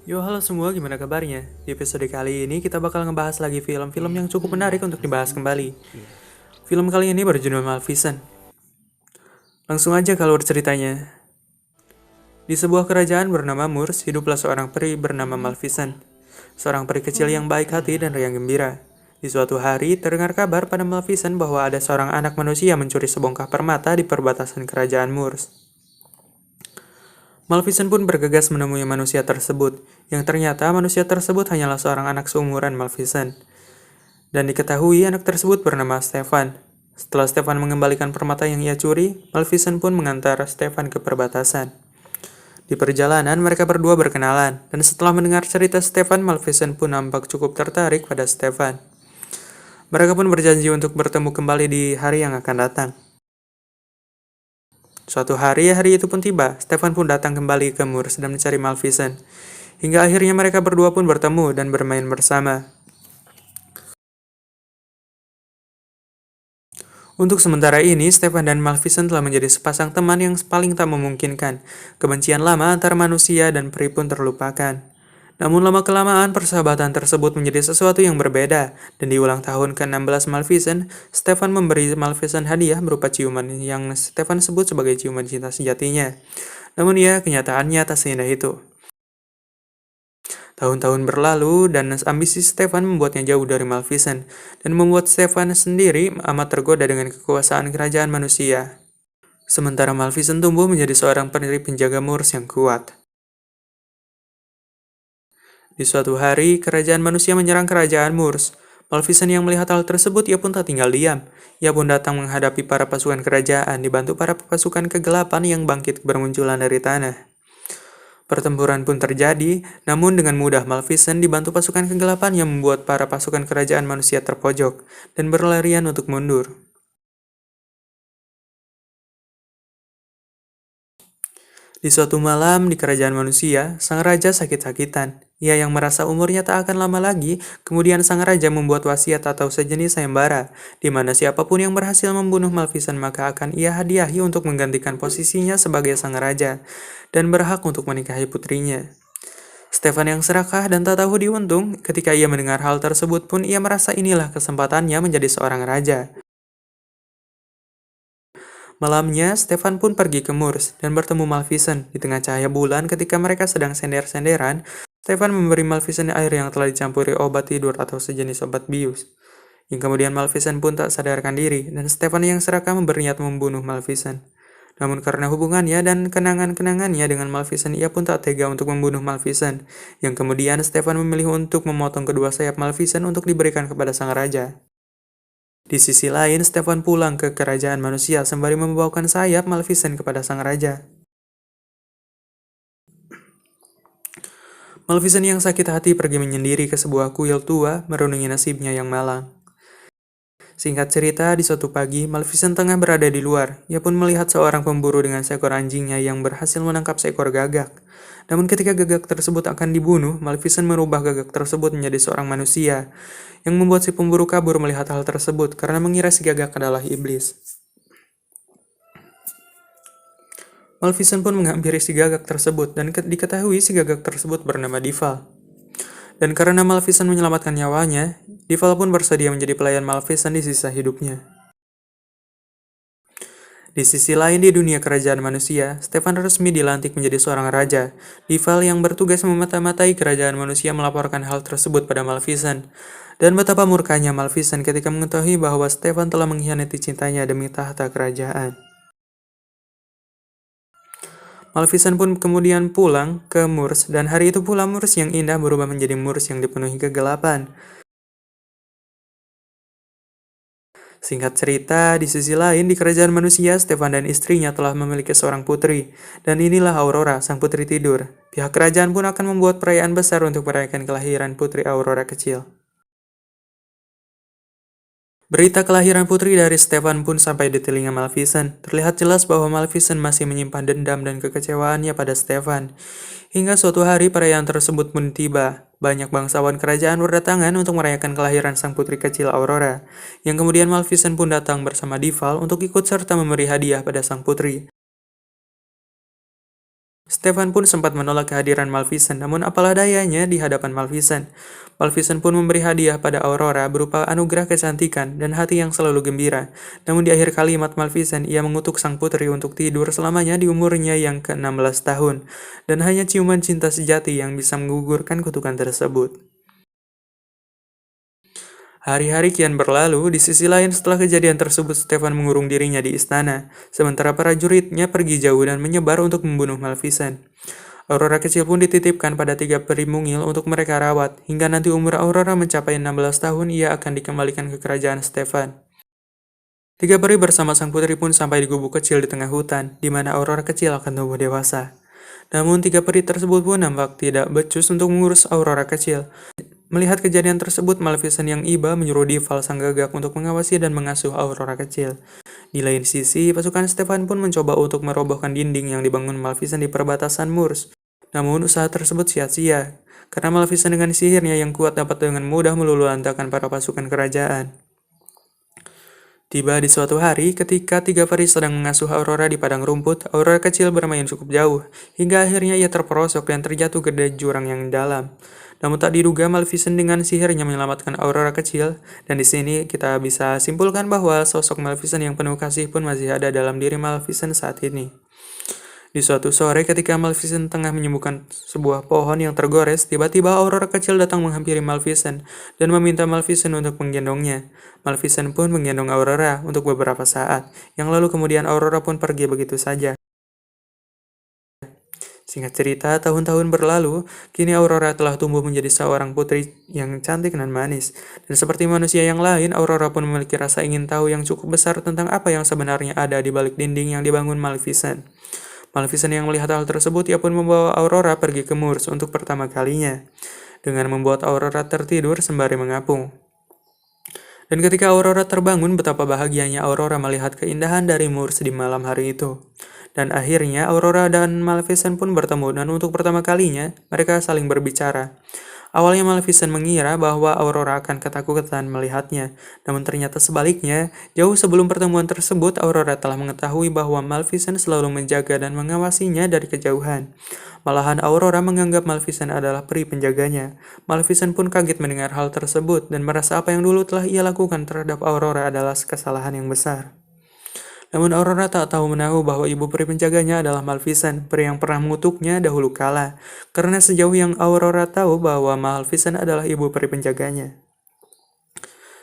Yo, halo semua, gimana kabarnya? Di episode kali ini kita bakal ngebahas lagi film-film yang cukup menarik untuk dibahas kembali. Film kali ini berjudul Maleficent. Langsung aja kalau ceritanya. Di sebuah kerajaan bernama Moors, hiduplah seorang peri bernama Maleficent. Seorang peri kecil yang baik hati dan riang gembira. Di suatu hari, terdengar kabar pada Maleficent bahwa ada seorang anak manusia mencuri sebongkah permata di perbatasan kerajaan Moors. Maleficent pun bergegas menemui manusia tersebut, yang ternyata manusia tersebut hanyalah seorang anak seumuran Maleficent. Dan diketahui anak tersebut bernama Stefan. Setelah Stefan mengembalikan permata yang ia curi, Maleficent pun mengantar Stefan ke perbatasan. Di perjalanan, mereka berdua berkenalan, dan setelah mendengar cerita Stefan, Maleficent pun nampak cukup tertarik pada Stefan. Mereka pun berjanji untuk bertemu kembali di hari yang akan datang. Suatu hari itu pun tiba. Stefan pun datang kembali ke Moors dan mencari Maleficent. Hingga akhirnya mereka berdua pun bertemu dan bermain bersama. Untuk sementara ini, Stefan dan Maleficent telah menjadi sepasang teman yang paling tak memungkinkan. Kebencian lama antara manusia dan peri pun terlupakan. Namun lama-kelamaan persahabatan tersebut menjadi sesuatu yang berbeda, dan di ulang tahun ke-16 Maleficent, Stefan memberi Maleficent hadiah berupa ciuman yang Stefan sebut sebagai ciuman cinta sejatinya. Namun ya, kenyataannya tak seindah itu. Tahun-tahun berlalu, dan ambisi Stefan membuatnya jauh dari Maleficent, dan membuat Stefan sendiri amat tergoda dengan kekuasaan kerajaan manusia. Sementara Maleficent tumbuh menjadi seorang peri penjaga Moors yang kuat. Di suatu hari, kerajaan manusia menyerang kerajaan Moors. Maleficent yang melihat hal tersebut, ia pun tak tinggal diam. Ia pun datang menghadapi para pasukan kerajaan, dibantu para pasukan kegelapan yang bangkit bermunculan dari tanah. Pertempuran pun terjadi, namun dengan mudah Maleficent dibantu pasukan kegelapan yang membuat para pasukan kerajaan manusia terpojok dan berlarian untuk mundur. Di suatu malam di kerajaan manusia, sang raja sakit-sakitan. Ia yang merasa umurnya tak akan lama lagi, kemudian sang raja membuat wasiat atau sejenis sayembara, di mana siapapun yang berhasil membunuh Maleficent maka akan ia hadiahi untuk menggantikan posisinya sebagai sang raja, dan berhak untuk menikahi putrinya. Stefan yang serakah dan tak tahu diuntung, ketika ia mendengar hal tersebut pun ia merasa inilah kesempatannya menjadi seorang raja. Malamnya, Stefan pun pergi ke Moors dan bertemu Maleficent. Di tengah cahaya bulan ketika mereka sedang sender-senderan, Stefan memberi Maleficent air yang telah dicampuri obat tidur atau sejenis obat bius. Yang kemudian Maleficent pun tak sadarkan diri, dan Stefan yang serakah berniat membunuh Maleficent. Namun karena hubungannya dan kenangan-kenangannya dengan Maleficent, ia pun tak tega untuk membunuh Maleficent. Yang kemudian Stefan memilih untuk memotong kedua sayap Maleficent untuk diberikan kepada sang raja. Di sisi lain, Stefan pulang ke kerajaan manusia sembari membawakan sayap Maleficent kepada sang raja. Maleficent yang sakit hati pergi menyendiri ke sebuah kuil tua merenungi nasibnya yang malang. Singkat cerita, di suatu pagi, Maleficent tengah berada di luar. Ia pun melihat seorang pemburu dengan seekor anjingnya yang berhasil menangkap seekor gagak. Namun ketika gagak tersebut akan dibunuh, Maleficent merubah gagak tersebut menjadi seorang manusia, yang membuat si pemburu kabur melihat hal tersebut karena mengira si gagak adalah iblis. Maleficent pun menghampiri si gagak tersebut dan diketahui si gagak tersebut bernama Dival. Dan karena Maleficent menyelamatkan nyawanya, Dival pun bersedia menjadi pelayan Maleficent di sisa hidupnya. Di sisi lain di dunia kerajaan manusia, Stefan resmi dilantik menjadi seorang raja. Dival yang bertugas memata-matai kerajaan manusia melaporkan hal tersebut pada Maleficent. Dan betapa murkanya Maleficent ketika mengetahui bahwa Stefan telah mengkhianati cintanya demi tahta kerajaan. Maleficent pun kemudian pulang ke Moors, dan hari itu pula Moors yang indah berubah menjadi Moors yang dipenuhi kegelapan. Singkat cerita, di sisi lain di kerajaan manusia, Stefan dan istrinya telah memiliki seorang putri. Dan inilah Aurora, sang putri tidur. Pihak kerajaan pun akan membuat perayaan besar untuk merayakan kelahiran putri Aurora kecil. Berita kelahiran putri dari Stefan pun sampai di telinga Maleficent. Terlihat jelas bahwa Maleficent masih menyimpan dendam dan kekecewaannya pada Stefan. Hingga suatu hari perayaan tersebut pun tiba. Banyak bangsawan kerajaan berdatangan untuk merayakan kelahiran sang putri kecil Aurora. Yang kemudian Maleficent pun datang bersama Dival untuk ikut serta memberi hadiah pada sang putri. Stefan pun sempat menolak kehadiran Maleficent, namun apalah dayanya di hadapan Maleficent. Maleficent pun memberi hadiah pada Aurora berupa anugerah kecantikan dan hati yang selalu gembira. Namun di akhir kalimat Maleficent, ia mengutuk sang putri untuk tidur selamanya di umurnya yang ke-16 tahun. Dan hanya ciuman cinta sejati yang bisa menggugurkan kutukan tersebut. Hari-hari kian berlalu, di sisi lain setelah kejadian tersebut Stefan mengurung dirinya di istana, sementara prajuritnya pergi jauh dan menyebar untuk membunuh Maleficent. Aurora kecil pun dititipkan pada 3 peri mungil untuk mereka rawat, hingga nanti umur Aurora mencapai 16 tahun ia akan dikembalikan ke kerajaan Stefan. 3 peri bersama sang putri pun sampai di gubuk kecil di tengah hutan, di mana Aurora kecil akan tumbuh dewasa. Namun 3 peri tersebut pun nampak tidak becus untuk mengurus Aurora kecil. Melihat kejadian tersebut, Maleficent yang iba menyuruh Dival sang gagak untuk mengawasi dan mengasuh Aurora kecil. Di lain sisi, pasukan Stefan pun mencoba untuk merobohkan dinding yang dibangun Maleficent di perbatasan Moors. Namun usaha tersebut sia-sia, karena Maleficent dengan sihirnya yang kuat dapat dengan mudah meluluhlantakkan para pasukan kerajaan. Tiba di suatu hari, ketika 3 peri sedang mengasuh Aurora di padang rumput, Aurora kecil bermain cukup jauh, hingga akhirnya ia terperosok dan terjatuh ke jurang yang dalam. Namun tak diduga Maleficent dengan sihirnya menyelamatkan Aurora kecil, dan di sini kita bisa simpulkan bahwa sosok Maleficent yang penuh kasih pun masih ada dalam diri Maleficent saat ini. Di suatu sore ketika Maleficent tengah menyembuhkan sebuah pohon yang tergores, tiba-tiba Aurora kecil datang menghampiri Maleficent dan meminta Maleficent untuk menggendongnya. Maleficent pun menggendong Aurora untuk beberapa saat, yang lalu kemudian Aurora pun pergi begitu saja. Singkat cerita, tahun-tahun berlalu, kini Aurora telah tumbuh menjadi seorang putri yang cantik dan manis. Dan seperti manusia yang lain, Aurora pun memiliki rasa ingin tahu yang cukup besar tentang apa yang sebenarnya ada di balik dinding yang dibangun Maleficent. Maleficent yang melihat hal tersebut, ia pun membawa Aurora pergi ke Moors untuk pertama kalinya, dengan membuat Aurora tertidur sembari mengapung. Dan ketika Aurora terbangun, betapa bahagianya Aurora melihat keindahan dari Moors di malam hari itu. Dan akhirnya Aurora dan Maleficent pun bertemu dan untuk pertama kalinya mereka saling berbicara. Awalnya Maleficent mengira bahwa Aurora akan ketakutan melihatnya, namun ternyata sebaliknya, jauh sebelum pertemuan tersebut Aurora telah mengetahui bahwa Maleficent selalu menjaga dan mengawasinya dari kejauhan. Malahan Aurora menganggap Maleficent adalah peri penjaganya. Maleficent pun kaget mendengar hal tersebut dan merasa apa yang dulu telah ia lakukan terhadap Aurora adalah kesalahan yang besar. Namun Aurora tak tahu menahu bahwa ibu peri penjaganya adalah Maleficent, peri yang pernah mengutuknya dahulu kala. Karena sejauh yang Aurora tahu bahwa Maleficent adalah ibu peri penjaganya.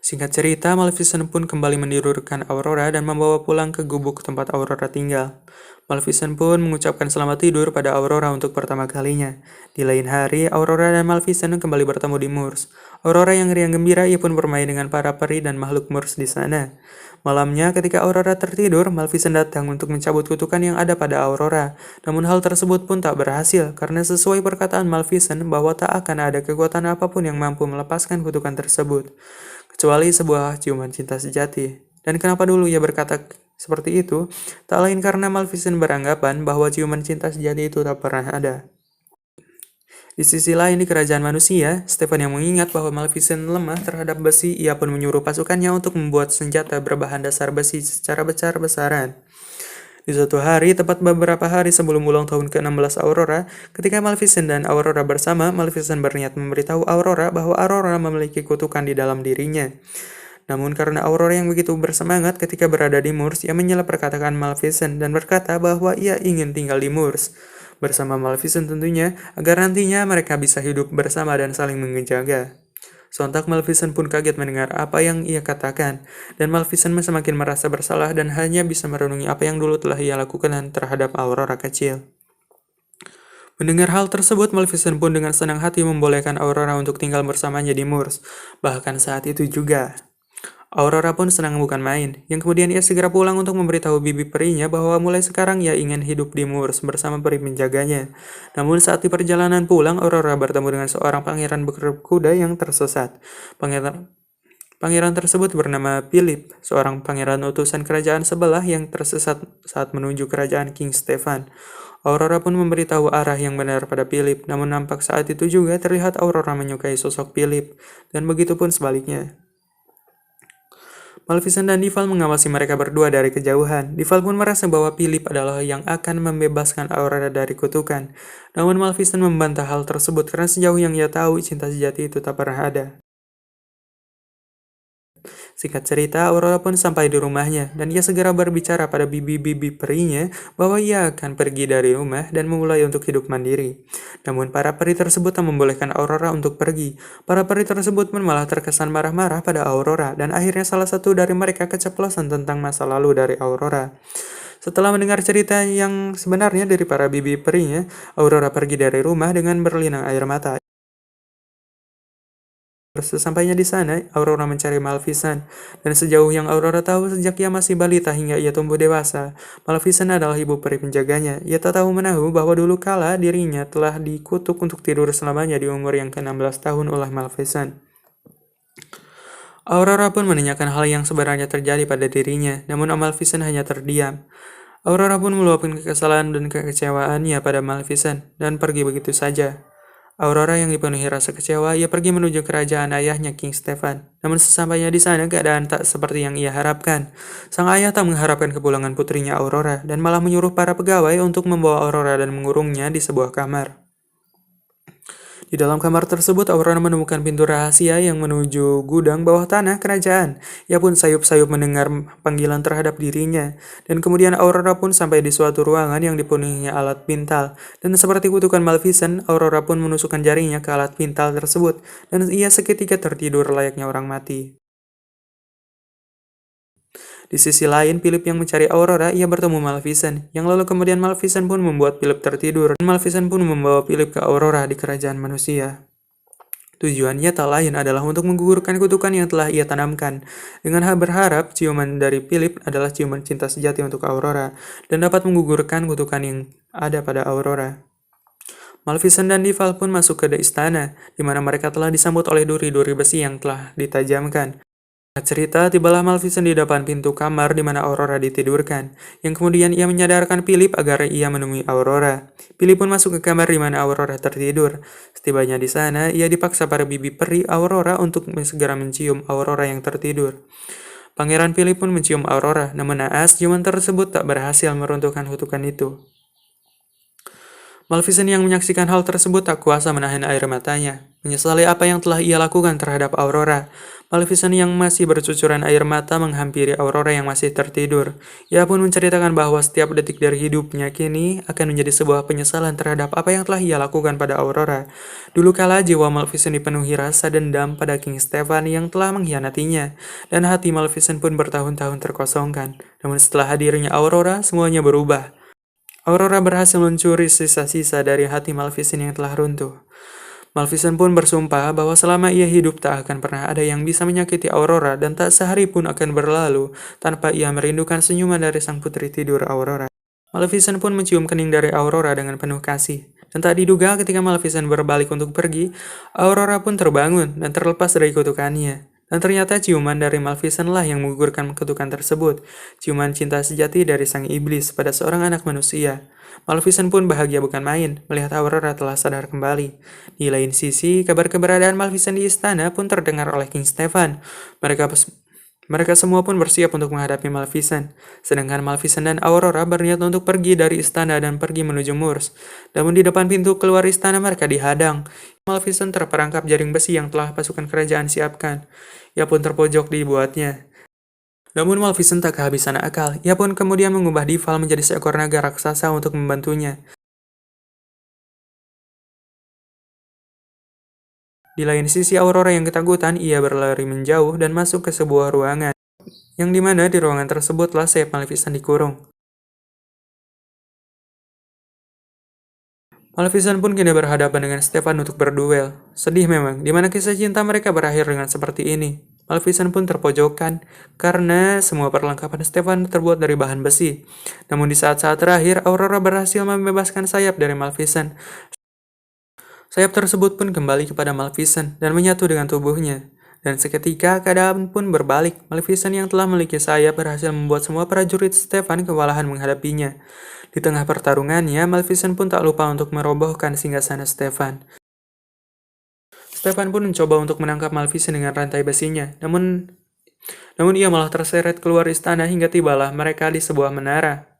Singkat cerita, Maleficent pun kembali menidurkan Aurora dan membawa pulang ke gubuk tempat Aurora tinggal. Maleficent pun mengucapkan selamat tidur pada Aurora untuk pertama kalinya. Di lain hari, Aurora dan Maleficent kembali bertemu di Moors. Aurora yang riang gembira, ia pun bermain dengan para peri dan makhluk Moors di sana. Malamnya, ketika Aurora tertidur, Maleficent datang untuk mencabut kutukan yang ada pada Aurora. Namun hal tersebut pun tak berhasil, karena sesuai perkataan Maleficent bahwa tak akan ada kekuatan apapun yang mampu melepaskan kutukan tersebut, kecuali sebuah ciuman cinta sejati. Dan kenapa dulu ia berkata seperti itu? Tak lain karena Maleficent beranggapan bahwa ciuman cinta sejati itu tak pernah ada. Di sisi lain di kerajaan manusia, Stefan yang mengingat bahwa Maleficent lemah terhadap besi, ia pun menyuruh pasukannya untuk membuat senjata berbahan dasar besi secara besar-besaran. Di suatu hari, tepat beberapa hari sebelum ulang tahun ke-16 Aurora, ketika Maleficent dan Aurora bersama, Maleficent berniat memberitahu Aurora bahwa Aurora memiliki kutukan di dalam dirinya. Namun karena Aurora yang begitu bersemangat ketika berada di Moors, ia menyela perkataan Maleficent dan berkata bahwa ia ingin tinggal di Moors bersama Maleficent tentunya, agar nantinya mereka bisa hidup bersama dan saling menjaga. Sontak Maleficent pun kaget mendengar apa yang ia katakan, dan Maleficent semakin merasa bersalah dan hanya bisa merenungi apa yang dulu telah ia lakukan terhadap Aurora kecil. Mendengar hal tersebut, Maleficent pun dengan senang hati membolehkan Aurora untuk tinggal bersamanya di Moors. Bahkan saat itu juga, Aurora pun senang bukan main, yang kemudian ia segera pulang untuk memberitahu bibi perinya bahwa mulai sekarang ia ingin hidup di Moors bersama peri penjaganya. Namun saat di perjalanan pulang, Aurora bertemu dengan seorang pangeran berkuda yang tersesat. Pangeran tersebut bernama Philip, seorang pangeran utusan kerajaan sebelah yang tersesat saat menuju kerajaan King Stefan. Aurora pun memberitahu arah yang benar pada Philip, namun nampak saat itu juga terlihat Aurora menyukai sosok Philip, dan begitu pun sebaliknya. Maleficent dan Dival mengawasi mereka berdua dari kejauhan. Dival pun merasa bahwa Philip adalah yang akan membebaskan Aurora dari kutukan. Namun Maleficent membantah hal tersebut karena sejauh yang ia tahu, cinta sejati itu tak pernah ada. Singkat cerita, Aurora pun sampai di rumahnya, dan ia segera berbicara pada bibi-bibi perinya bahwa ia akan pergi dari rumah dan memulai untuk hidup mandiri. Namun para peri tersebut tak membolehkan Aurora untuk pergi. Para peri tersebut pun malah terkesan marah-marah pada Aurora, dan akhirnya salah satu dari mereka keceplosan tentang masa lalu dari Aurora. Setelah mendengar cerita yang sebenarnya dari para bibi perinya, Aurora pergi dari rumah dengan berlinang air mata. Sesampainya di sana, Aurora mencari Maleficent, dan sejauh yang Aurora tahu sejak ia masih balita hingga ia tumbuh dewasa, Maleficent adalah ibu peri penjaganya. Ia tak tahu menahu bahwa dulu kala dirinya telah dikutuk untuk tidur selamanya di umur yang ke-16 tahun oleh Maleficent. Aurora pun menanyakan hal yang sebenarnya terjadi pada dirinya, namun Maleficent hanya terdiam. Aurora pun meluapkan kekesalan dan kekecewaannya pada Maleficent, dan pergi begitu saja. Aurora yang dipenuhi rasa kecewa, ia pergi menuju kerajaan ayahnya King Stefan. Namun sesampainya di sana, keadaan tak seperti yang ia harapkan. Sang ayah tak mengharapkan kepulangan putrinya Aurora, dan malah menyuruh para pegawai untuk membawa Aurora dan mengurungnya di sebuah kamar. Di dalam kamar tersebut, Aurora menemukan pintu rahasia yang menuju gudang bawah tanah kerajaan. Ia pun sayup-sayup mendengar panggilan terhadap dirinya. Dan kemudian Aurora pun sampai di suatu ruangan yang dipenuhi alat pintal. Dan seperti kutukan Maleficent, Aurora pun menusukkan jarinya ke alat pintal tersebut. Dan ia seketika tertidur layaknya orang mati. Di sisi lain, Philip yang mencari Aurora, ia bertemu Maleficent, yang lalu kemudian Maleficent pun membuat Philip tertidur, dan Maleficent pun membawa Philip ke Aurora di kerajaan manusia. Tujuannya tak lain adalah untuk menggugurkan kutukan yang telah ia tanamkan, dengan berharap ciuman dari Philip adalah ciuman cinta sejati untuk Aurora, dan dapat menggugurkan kutukan yang ada pada Aurora. Maleficent dan Dival pun masuk ke istana, di mana mereka telah disambut oleh duri-duri besi yang telah ditajamkan. Cerita, tibalah Maleficent di depan pintu kamar di mana Aurora ditidurkan, yang kemudian ia menyadarkan Philip agar ia menemui Aurora. Philip pun masuk ke kamar di mana Aurora tertidur. Setibanya di sana, ia dipaksa para bibi peri Aurora untuk segera mencium Aurora yang tertidur. Pangeran Philip pun mencium Aurora, namun naas ciuman tersebut tak berhasil meruntuhkan kutukan itu. Maleficent yang menyaksikan hal tersebut tak kuasa menahan air matanya, menyesali apa yang telah ia lakukan terhadap Aurora. Maleficent yang masih bercucuran air mata menghampiri Aurora yang masih tertidur. Ia pun menceritakan bahwa setiap detik dari hidupnya kini akan menjadi sebuah penyesalan terhadap apa yang telah ia lakukan pada Aurora. Dulu kala jiwa Maleficent dipenuhi rasa dendam pada King Stefan yang telah mengkhianatinya, dan hati Maleficent pun bertahun-tahun terkosongkan. Namun setelah hadirnya Aurora, semuanya berubah. Aurora berhasil mencuri sisa-sisa dari hati Maleficent yang telah runtuh. Maleficent pun bersumpah bahwa selama ia hidup tak akan pernah ada yang bisa menyakiti Aurora dan tak sehari pun akan berlalu tanpa ia merindukan senyuman dari sang putri tidur Aurora. Maleficent pun mencium kening dari Aurora dengan penuh kasih. Dan tak diduga ketika Maleficent berbalik untuk pergi, Aurora pun terbangun dan terlepas dari kutukannya. Dan ternyata ciuman dari Maleficent lah yang menggugurkan kutukan tersebut. Ciuman cinta sejati dari sang iblis pada seorang anak manusia. Maleficent pun bahagia bukan main, melihat Aurora telah sadar kembali. Di lain sisi, kabar keberadaan Maleficent di istana pun terdengar oleh King Stefan. Mereka semua pun bersiap untuk menghadapi Maleficent. Sedangkan Maleficent dan Aurora berniat untuk pergi dari istana dan pergi menuju Moors. Namun di depan pintu keluar istana mereka dihadang. Maleficent terperangkap jaring besi yang telah pasukan kerajaan siapkan. Ia pun terpojok dibuatnya. Namun Maleficent tak kehabisan akal. Ia pun kemudian mengubah Dival menjadi seekor naga raksasa untuk membantunya. Di lain sisi Aurora yang ketakutan, ia berlari menjauh dan masuk ke sebuah ruangan. Yang dimana di ruangan tersebutlah sayap Maleficent dikurung. Maleficent pun kini berhadapan dengan Stefan untuk berduel. Sedih memang, dimana kisah cinta mereka berakhir dengan seperti ini. Maleficent pun terpojokkan, karena semua perlengkapan Stefan terbuat dari bahan besi. Namun di saat-saat terakhir, Aurora berhasil membebaskan sayap dari Maleficent. Sayap tersebut pun kembali kepada Maleficent dan menyatu dengan tubuhnya. Dan seketika keadaan pun berbalik. Maleficent yang telah memiliki sayap berhasil membuat semua prajurit Stefan kewalahan menghadapinya. Di tengah pertarungannya, Maleficent pun tak lupa untuk merobohkan singgasana Stefan. Stefan pun mencoba untuk menangkap Maleficent dengan rantai besinya, namun Namun ia malah terseret keluar istana hingga tibalah mereka di sebuah menara.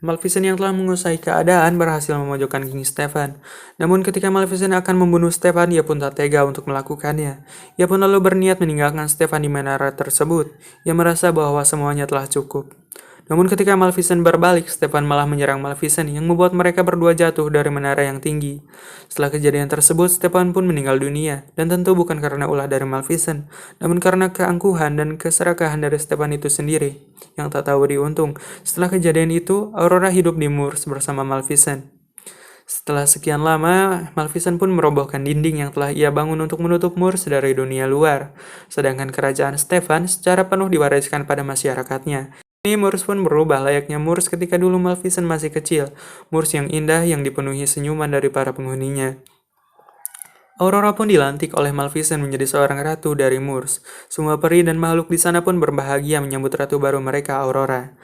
Maleficent yang telah menguasai keadaan berhasil memojokkan King Stefan. Namun ketika Maleficent akan membunuh Stefan, ia pun tak tega untuk melakukannya. Ia pun lalu berniat meninggalkan Stefan di menara tersebut. Ia merasa bahwa semuanya telah cukup. Namun ketika Maleficent berbalik, Stefan malah menyerang Maleficent yang membuat mereka berdua jatuh dari menara yang tinggi. Setelah kejadian tersebut, Stefan pun meninggal dunia, dan tentu bukan karena ulah dari Maleficent, namun karena keangkuhan dan keserakahan dari Stefan itu sendiri, yang tak tahu diuntung. Setelah kejadian itu, Aurora hidup di Moors bersama Maleficent. Setelah sekian lama, Maleficent pun merobohkan dinding yang telah ia bangun untuk menutup Moors dari dunia luar, sedangkan kerajaan Stefan secara penuh diwariskan pada masyarakatnya. Ini Moors pun berubah layaknya Moors ketika dulu Maleficent masih kecil, Moors yang indah yang dipenuhi senyuman dari para penghuninya. Aurora pun dilantik oleh Maleficent menjadi seorang ratu dari Moors. Semua peri dan makhluk di sana pun berbahagia menyambut ratu baru mereka, Aurora.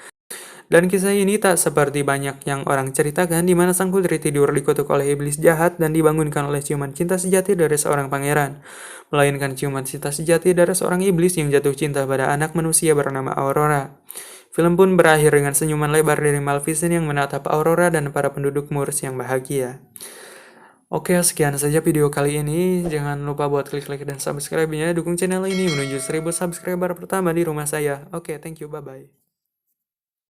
Dan kisah ini tak seperti banyak yang orang ceritakan di mana sang putri tidur dikutuk oleh iblis jahat dan dibangunkan oleh ciuman cinta sejati dari seorang pangeran, melainkan ciuman cinta sejati dari seorang iblis yang jatuh cinta pada anak manusia bernama Aurora. Film pun berakhir dengan senyuman lebar dari Maleficent yang menatap Aurora dan para penduduk Moors yang bahagia. Oke, sekian saja video kali ini. Jangan lupa buat klik like dan subscribe-nya. Dukung channel ini menuju 1000 subscriber pertama di rumah saya. Oke, thank you, bye-bye.